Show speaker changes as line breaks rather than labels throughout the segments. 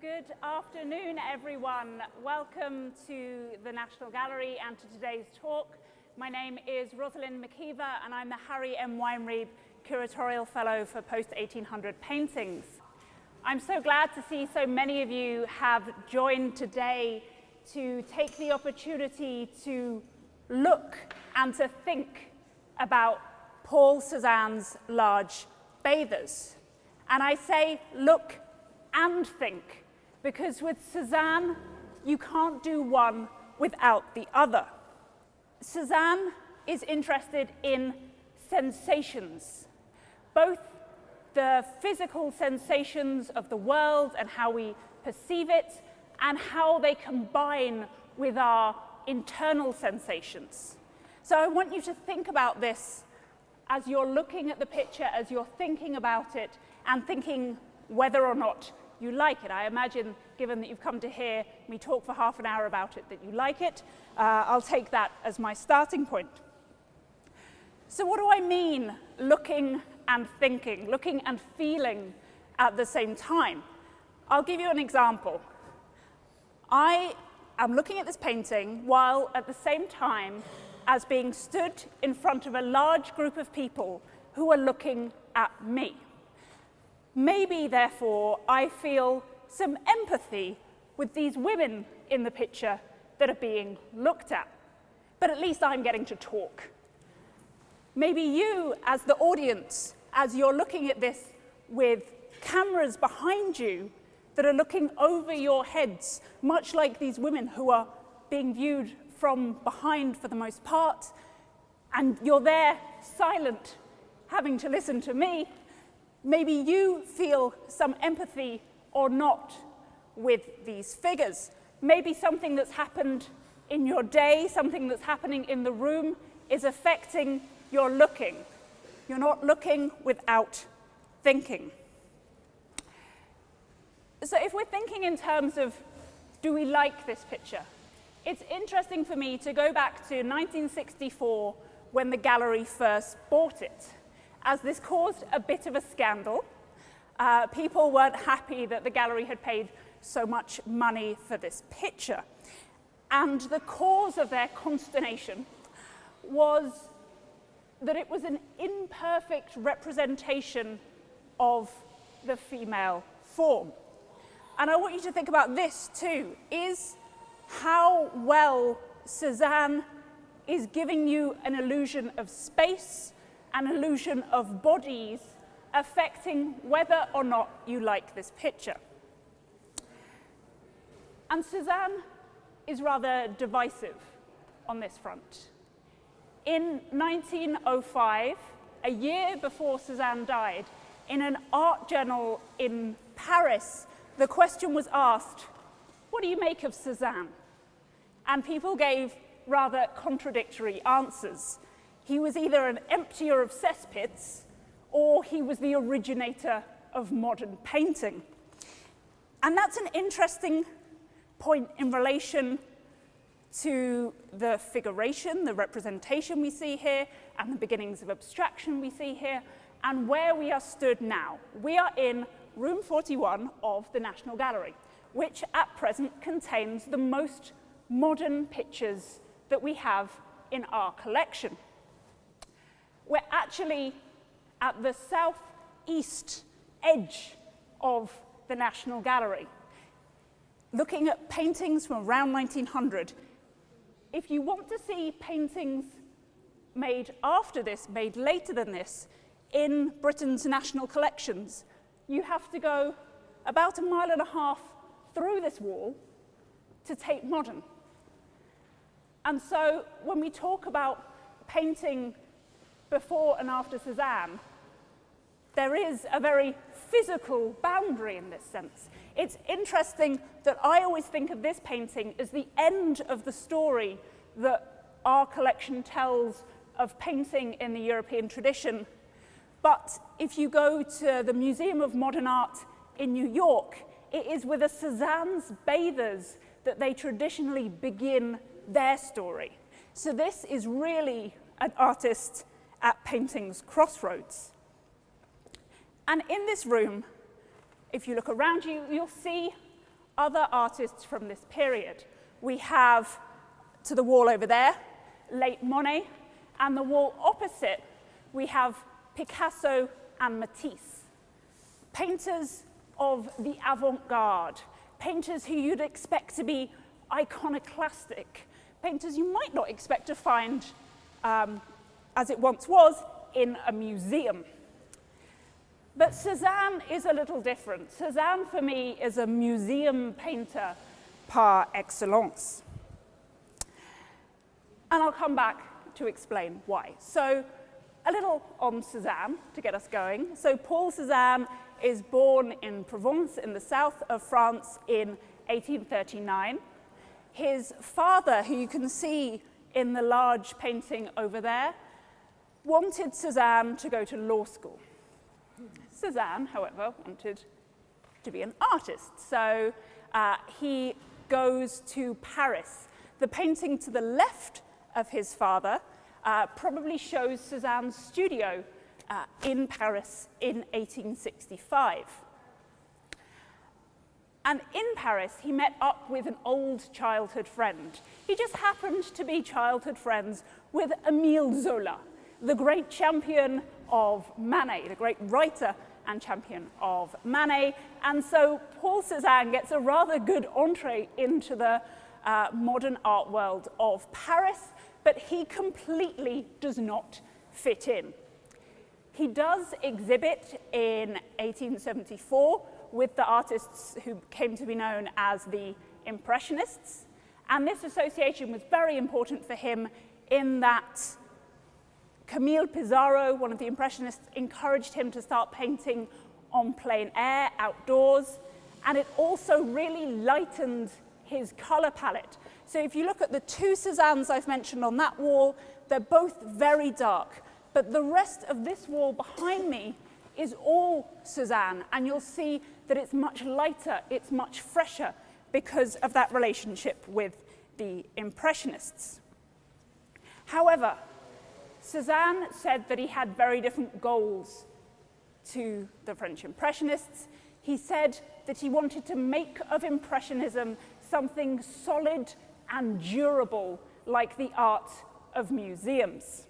Good afternoon, everyone. Welcome to the National Gallery and to today's talk. My name is Rosalind McKever, and I'm the Harry M. Weinrebe Curatorial Fellow for Post-1800 Paintings. I'm so glad to see so many of you have joined today to take the opportunity to look and to think about Paul Cézanne's large bathers. And I say look and think, because with Cezanne, you can't do one without the other. Cezanne is interested in sensations, both the physical sensations of the world and how we perceive it, and how they combine with our internal sensations. So I want you to think about this as you're looking at the picture, as you're thinking about it, and thinking whether or not you like it. I imagine, given that you've come to hear me talk for half an hour about it, that you like it. I'll take that as my starting point. So what do I mean looking and thinking, looking and feeling at the same time? I'll give you an example. I am looking at this painting while at the same time as being stood in front of a large group of people who are looking at me. Maybe, therefore, I feel some empathy with these women in the picture that are being looked at, but at least I'm getting to talk. Maybe you, as the audience, as you're looking at this with cameras behind you that are looking over your heads, much like these women who are being viewed from behind for the most part, and you're there silent, having to listen to me. Maybe you feel some empathy or not with these figures. Maybe something that's happened in your day, something that's happening in the room is affecting your looking. You're not looking without thinking. So if we're thinking in terms of, do we like this picture? It's interesting for me to go back to 1964 when the gallery first bought it, as this caused a bit of a scandal. People weren't happy that the gallery had paid so much money for this picture. And the cause of their consternation was that it was an imperfect representation of the female form. And I want you to think about this too, is how well Cezanne is giving you an illusion of space, an illusion of bodies, affecting whether or not you like this picture. And Cezanne is rather divisive on this front. In 1905, a year before Cezanne died, in an art journal in Paris, the question was asked, what do you make of Cezanne? And people gave rather contradictory answers. He was either an emptier of cesspits, or he was the originator of modern painting. And that's an interesting point in relation to the figuration, the representation we see here, and the beginnings of abstraction we see here, and where we are stood now. We are in room 41 of the National Gallery, which at present contains the most modern pictures that we have in our collection. We're actually at the southeast edge of the National Gallery, looking at paintings from around 1900. If you want to see paintings made after this, made later than this, in Britain's national collections, you have to go about 1.5 miles through this wall to Tate Modern. And so when we talk about painting before and after Cezanne, there is a very physical boundary in this sense. It's interesting that I always think of this painting as the end of the story that our collection tells of painting in the European tradition. But if you go to the Museum of Modern Art in New York, it is with a Cezanne's bathers that they traditionally begin their story. So this is really an artist at painting's crossroads. And in this room, if you look around you, you'll see other artists from this period. We have, to the wall over there, late Monet, and the wall opposite, we have Picasso and Matisse. Painters of the avant-garde, painters who you'd expect to be iconoclastic, painters you might not expect to find, as it once was, in a museum. But Cezanne is a little different. Cezanne, for me, is a museum painter par excellence. And I'll come back to explain why. So, a little on Cezanne to get us going. So, Paul Cezanne is born in Provence in the south of France in 1839. His father, who you can see in the large painting over there, wanted Cezanne to go to law school. Cezanne, however, wanted to be an artist, so he goes to Paris. The painting to the left of his father probably shows Cezanne's studio in Paris in 1865. And in Paris, he met up with an old childhood friend. He just happened to be childhood friends with Émile Zola, the great champion of Manet, the great writer and champion of Manet. And so Paul Cezanne gets a rather good entree into the modern art world of Paris, but he completely does not fit in. He does exhibit in 1874 with the artists who came to be known as the Impressionists, and this association was very important for him in that Camille Pissarro, one of the Impressionists, encouraged him to start painting on plein air, outdoors, and it also really lightened his color palette. So if you look at the two Cezannes I've mentioned on that wall, they're both very dark, but the rest of this wall behind me is all Cezanne, and you'll see that it's much lighter, it's much fresher because of that relationship with the Impressionists. However, Cezanne said that he had very different goals to the French Impressionists. He said that he wanted to make of Impressionism something solid and durable, like the art of museums.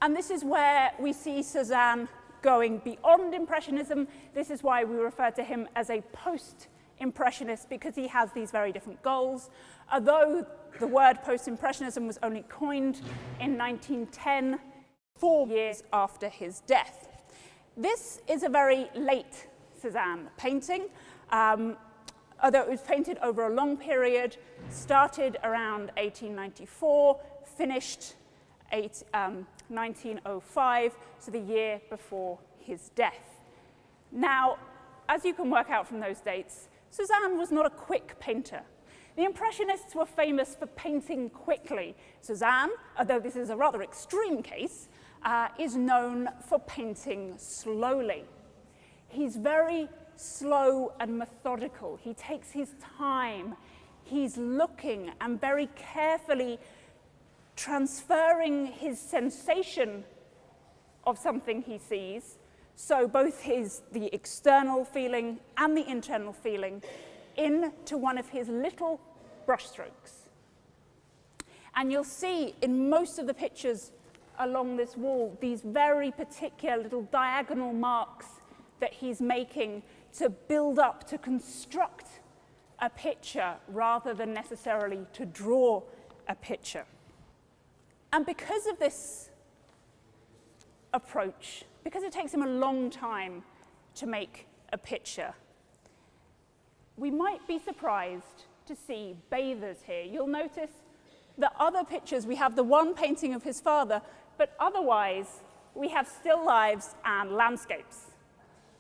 And this is where we see Cezanne going beyond Impressionism. This is why we refer to him as a post-impressionist, because he has these very different goals. Although the word post-impressionism was only coined in 1910, 4 years after his death. This is a very late Cezanne painting, although it was painted over a long period, started around 1894, finished 1905, so the year before his death. Now, as you can work out from those dates, Cezanne was not a quick painter. The Impressionists were famous for painting quickly. Cezanne, although this is a rather extreme case, is known for painting slowly. He's very slow and methodical. He takes his time. He's looking and very carefully transferring his sensation of something he sees, so both the external feeling and the internal feeling, into one of his little brushstrokes. And you'll see in most of the pictures along this wall these very particular little diagonal marks that he's making to build up, to construct a picture rather than necessarily to draw a picture. And because of this approach, because it takes him a long time to make a picture, we might be surprised to see bathers here. You'll notice the other pictures, we have the one painting of his father, but otherwise we have still lives and landscapes.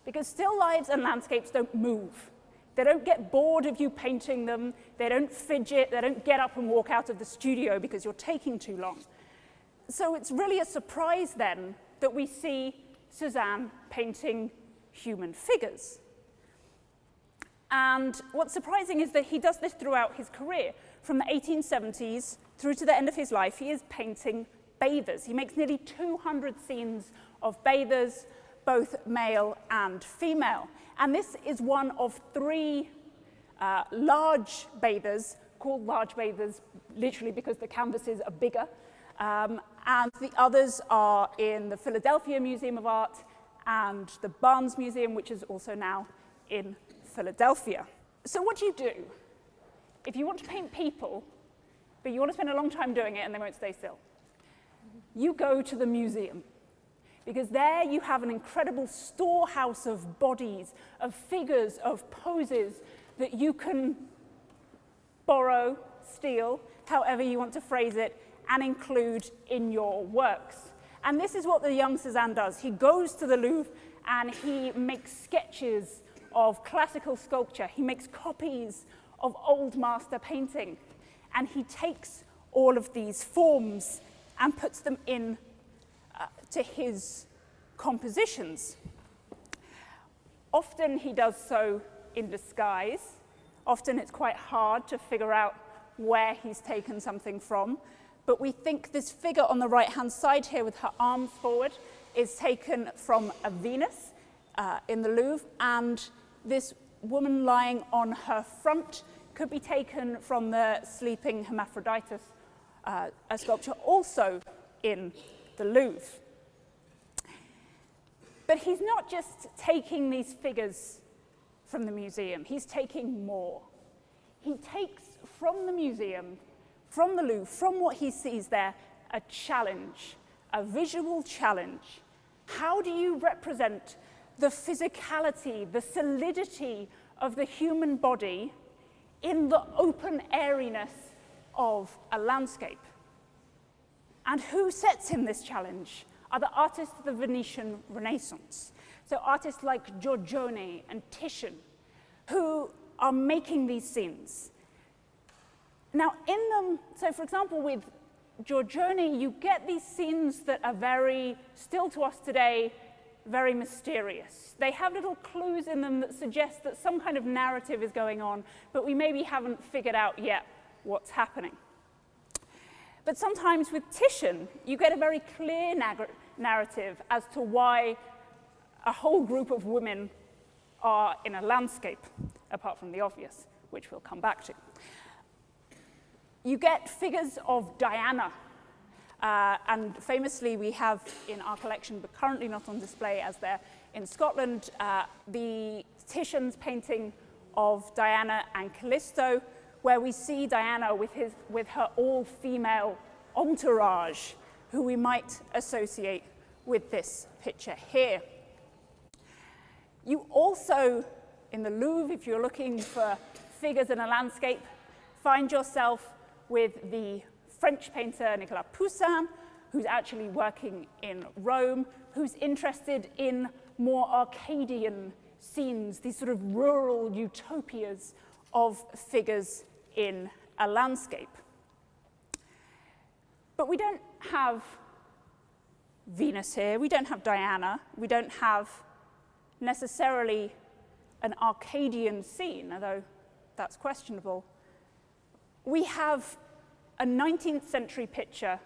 Because still lives and landscapes don't move. They don't get bored of you painting them, they don't fidget, they don't get up and walk out of the studio because you're taking too long. So it's really a surprise then that we see Cezanne painting human figures. And what's surprising is that he does this throughout his career. From the 1870s through to the end of his life, he is painting bathers. He makes nearly 200 scenes of bathers, both male and female. And this is one of three large bathers, called large bathers literally because the canvases are bigger. And the others are in the Philadelphia Museum of Art and the Barnes Museum, which is also now in Philadelphia. So what do you do if you want to paint people, but you want to spend a long time doing it and they won't stay still? You go to the museum, because there you have an incredible storehouse of bodies, of figures, of poses that you can borrow, steal, however you want to phrase it, and include in your works. And this is what the young Cezanne does. He goes to the Louvre and he makes sketches of classical sculpture. He makes copies of old master painting. And he takes all of these forms and puts them in to his compositions. Often he does so in disguise. Often it's quite hard to figure out where he's taken something from. But we think this figure on the right-hand side here with her arms forward is taken from a Venus in the Louvre, and this woman lying on her front could be taken from the sleeping Hermaphroditus, a sculpture also in the Louvre. But he's not just taking these figures from the museum, he's taking more. He takes from the museum, from the Louvre, from what he sees there, a challenge, a visual challenge. How do you represent the physicality, the solidity of the human body in the open airiness of a landscape? And who sets him this challenge are the artists of the Venetian Renaissance. So artists like Giorgione and Titian, who are making these scenes. Now in them, so for example with Giorgione, you get these scenes that are very, still to us today, very mysterious. They have little clues in them that suggest that some kind of narrative is going on, but we maybe haven't figured out yet what's happening. But sometimes with Titian, you get a very clear narrative as to why a whole group of women are in a landscape, apart from the obvious, which we'll come back to. You get figures of Diana, and famously we have in our collection, but currently not on display as they're in Scotland, the Titian's painting of Diana and Callisto, where we see Diana with her all-female entourage, who we might associate with this picture here. You also, in the Louvre, if you're looking for figures in a landscape, find yourself with the French painter Nicolas Poussin, who's actually working in Rome, who's interested in more Arcadian scenes, these sort of rural utopias of figures in a landscape. But we don't have Venus here, we don't have Diana, we don't have necessarily an Arcadian scene, although that's questionable. We have a 19th century picture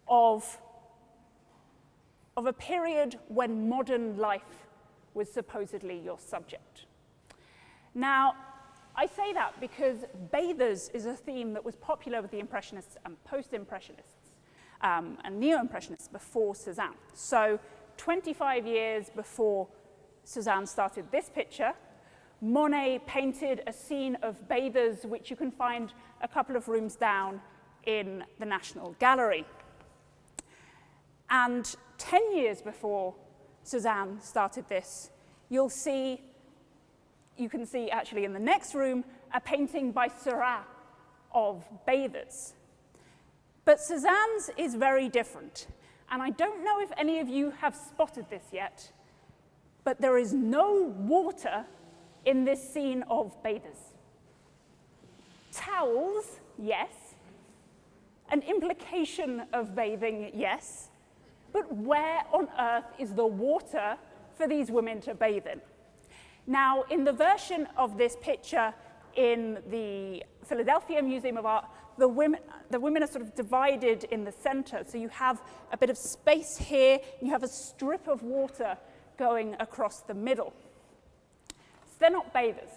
of a period when modern life was supposedly your subject. Now, I say that because bathers is a theme that was popular with the Impressionists and Post-Impressionists and Neo-Impressionists before Cezanne. So 25 years before Cezanne started this picture, Monet painted a scene of bathers, which you can find a couple of rooms down in the National Gallery. And 10 years before Cezanne started this, you can see actually in the next room a painting by Seurat of bathers. But Cezanne's is very different. And I don't know if any of you have spotted this yet, but there is no water in this scene of bathers. Towels, yes. An implication of bathing, yes. But where on earth is the water for these women to bathe in? Now, in the version of this picture in the Philadelphia Museum of Art, the women are sort of divided in the center. So you have a bit of space here, and you have a strip of water going across the middle. So they're not bathers.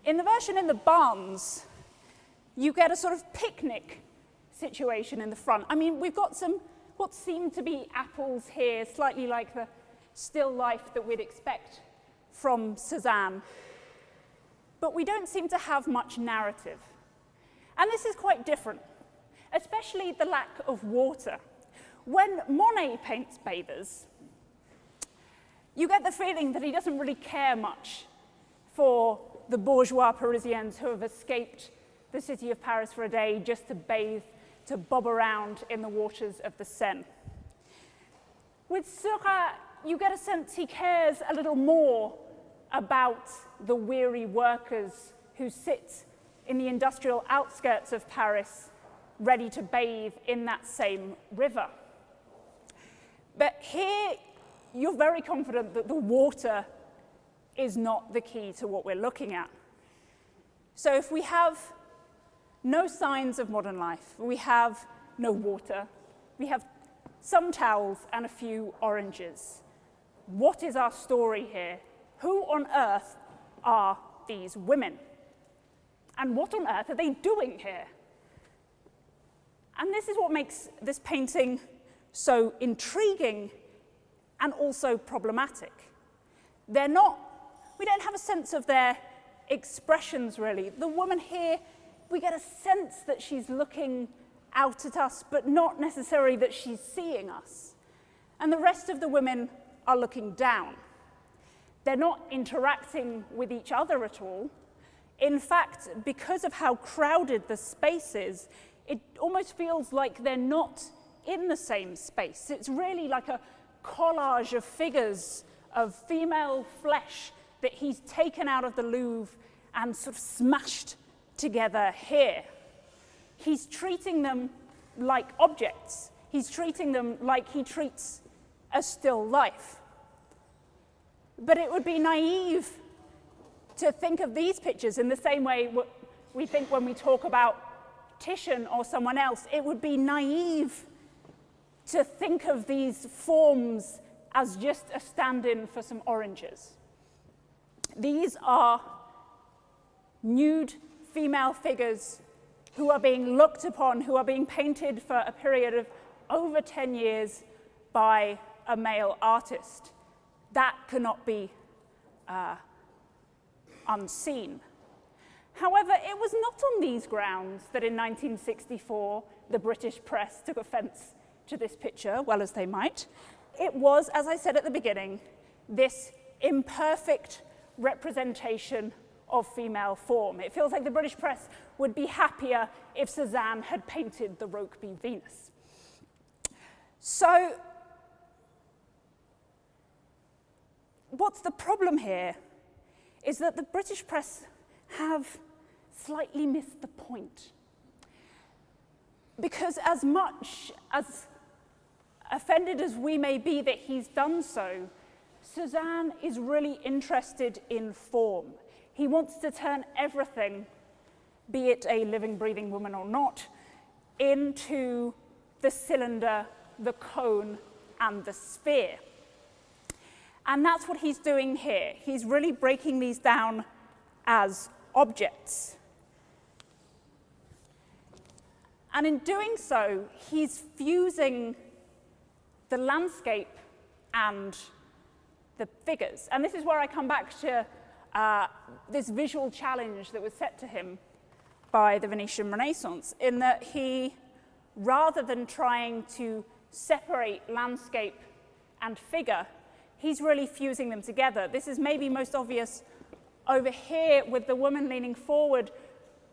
In the version in the Barnes, you get a sort of picnic situation in the front. I mean, we've got some what seem to be apples here, slightly like the still life that we'd expect from Cezanne. But we don't seem to have much narrative. And this is quite different, especially the lack of water. When Monet paints bathers, you get the feeling that he doesn't really care much for the bourgeois Parisians who have escaped the city of Paris for a day just to bathe, to bob around in the waters of the Seine. With Seurat, you get a sense he cares a little more about the weary workers who sit in the industrial outskirts of Paris, ready to bathe in that same river. But here, you're very confident that the water is not the key to what we're looking at. So if we have no signs of modern life, we have no water, we have some towels and a few oranges. What is our story here? Who on earth are these women? And what on earth are they doing here? And this is what makes this painting so intriguing and also problematic. We don't have a sense of their expressions, really. The woman here, we get a sense that she's looking out at us, but not necessarily that she's seeing us. And the rest of the women are looking down. They're not interacting with each other at all. In fact, because of how crowded the space is, it almost feels like they're not in the same space. It's really like a collage of figures of female flesh that he's taken out of the Louvre and sort of smashed together here. He's treating them like objects. He's treating them like he treats a still life. But it would be naive to think of these pictures in the same way we think when we talk about Titian or someone else. It would be naive to think of these forms as just a stand-in for some oranges. These are nude female figures who are being looked upon, who are being painted for a period of over 10 years by a male artist. That cannot be unseen. However, it was not on these grounds that in 1964 the British press took offense to this picture, well as they might. It was, as I said at the beginning, this imperfect representation of female form. It feels like the British press would be happier if Cezanne had painted the Rokeby Venus. So, what's the problem here is that the British press have slightly missed the point. Because as much as offended as we may be that he's done so, Cezanne is really interested in form. He wants to turn everything, be it a living, breathing woman or not, into the cylinder, the cone, and the sphere. And that's what he's doing here. He's really breaking these down as objects. And in doing so, he's fusing the landscape and the figures. And this is where I come back to this visual challenge that was set to him by the Venetian Renaissance, in that he, rather than trying to separate landscape and figure, he's really fusing them together. This is maybe most obvious over here with the woman leaning forward,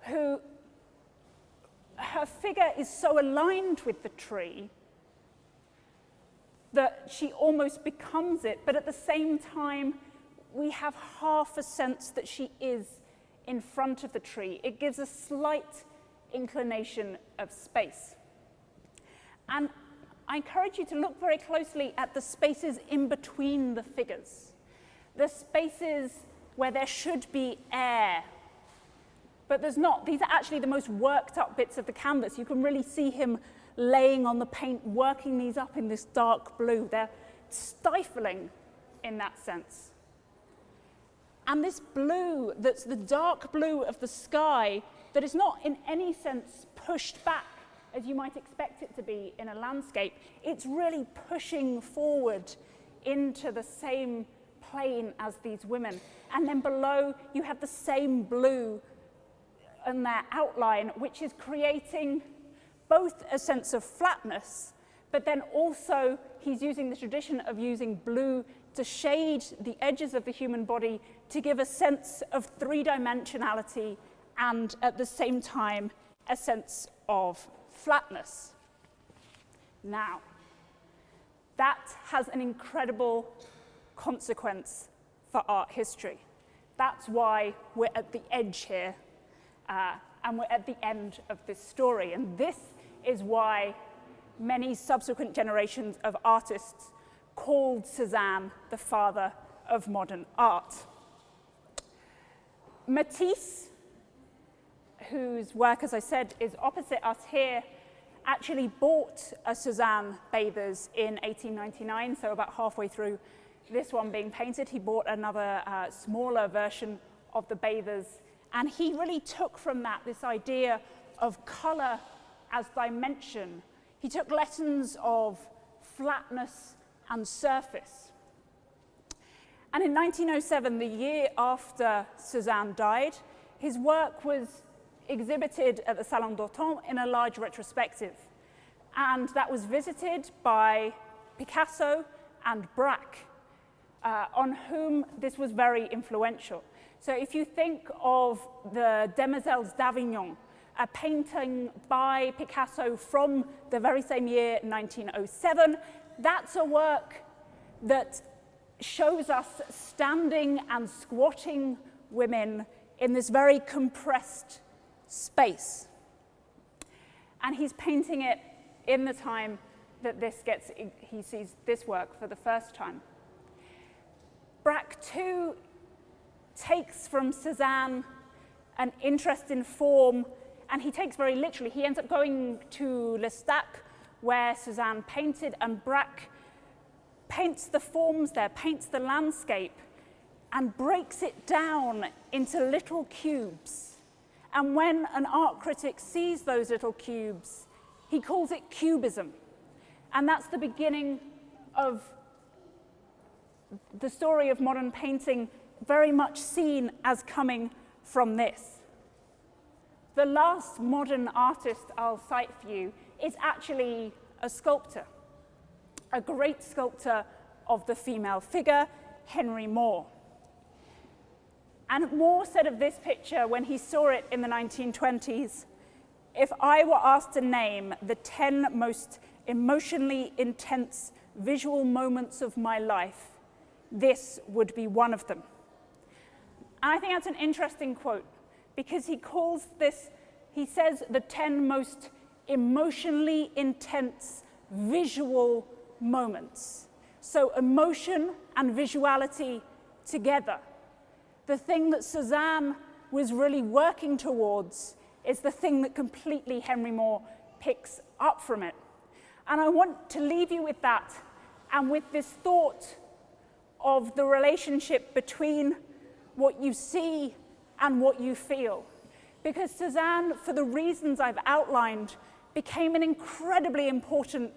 who her figure is so aligned with the tree that she almost becomes it, but at the same time, we have half a sense that she is in front of the tree. It gives a slight inclination of space. And I encourage you to look very closely at the spaces in between the figures, the spaces where there should be air, but there's not. These are actually the most worked up bits of the canvas. You can really see him laying on the paint, working these up in this dark blue. They're stifling in that sense. And this blue, that's the dark blue of the sky, that is not in any sense pushed back as you might expect it to be in a landscape. It's really pushing forward into the same plane as these women. And then below you have the same blue in their outline, which is creating both a sense of flatness, but then also he's using the tradition of using blue to shade the edges of the human body to give a sense of three-dimensionality and at the same time a sense of flatness. Now, that has an incredible consequence for art history. That's why we're at the edge here, and we're at the end of this story. And this is why many subsequent generations of artists called Cezanne the father of modern art. Matisse, whose work, as I said, is opposite us here, actually bought a Cezanne Bathers in 1899, so about halfway through this one being painted. He bought another smaller version of the Bathers, and he really took from that this idea of color as dimension. He took lessons of flatness and surface. And in 1907, the year after Cezanne died, his work was exhibited at the Salon d'Automne in a large retrospective. And that was visited by Picasso and Braque, on whom this was very influential. So if you think of the Demoiselles d'Avignon, a painting by Picasso from the very same year, 1907, that's a work that shows us standing and squatting women in this very compressed space. And he's painting it in the time that he sees this work for the first time. Braque too takes from Cezanne an interest in form, and he takes very literally. He ends up going to L'Estaque, where Cezanne painted, and Braque paints the forms there, paints the landscape, and breaks it down into little cubes. And when an art critic sees those little cubes, he calls it cubism. And that's the beginning of the story of modern painting, very much seen as coming from this. The last modern artist I'll cite for you is actually a sculptor, a great sculptor of the female figure, Henry Moore. And Moore said of this picture when he saw it in the 1920s, "If I were asked to name the 10 most emotionally intense visual moments of my life, this would be one of them." And I think that's an interesting quote, because he says the 10 most emotionally intense visual moments. So emotion and visuality together. The thing that Cezanne was really working towards is the thing that completely Henry Moore picks up from it. And I want to leave you with that, and with this thought of the relationship between what you see and what you feel. Because Cezanne, for the reasons I've outlined, became an incredibly important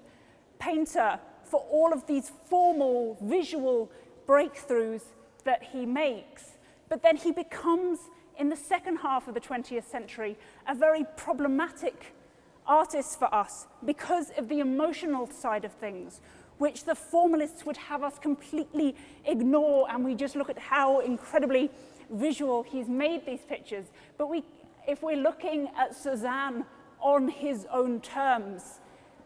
painter for all of these formal visual breakthroughs that he makes. But then he becomes, in the second half of the 20th century, a very problematic artist for us because of the emotional side of things, which the formalists would have us completely ignore, and we just look at how incredibly visual he's made these pictures. But if we're looking at Cezanne on his own terms,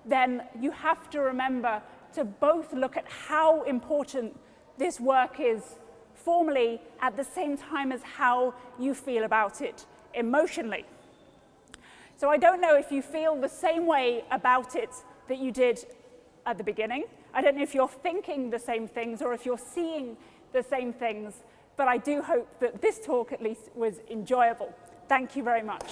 then you have to remember to both look at how important this work is formally at the same time as how you feel about it emotionally. So I don't know if you feel the same way about it that you did at the beginning. I don't know if you're thinking the same things or if you're seeing the same things, but I do hope that this talk at least was enjoyable. Thank you very much.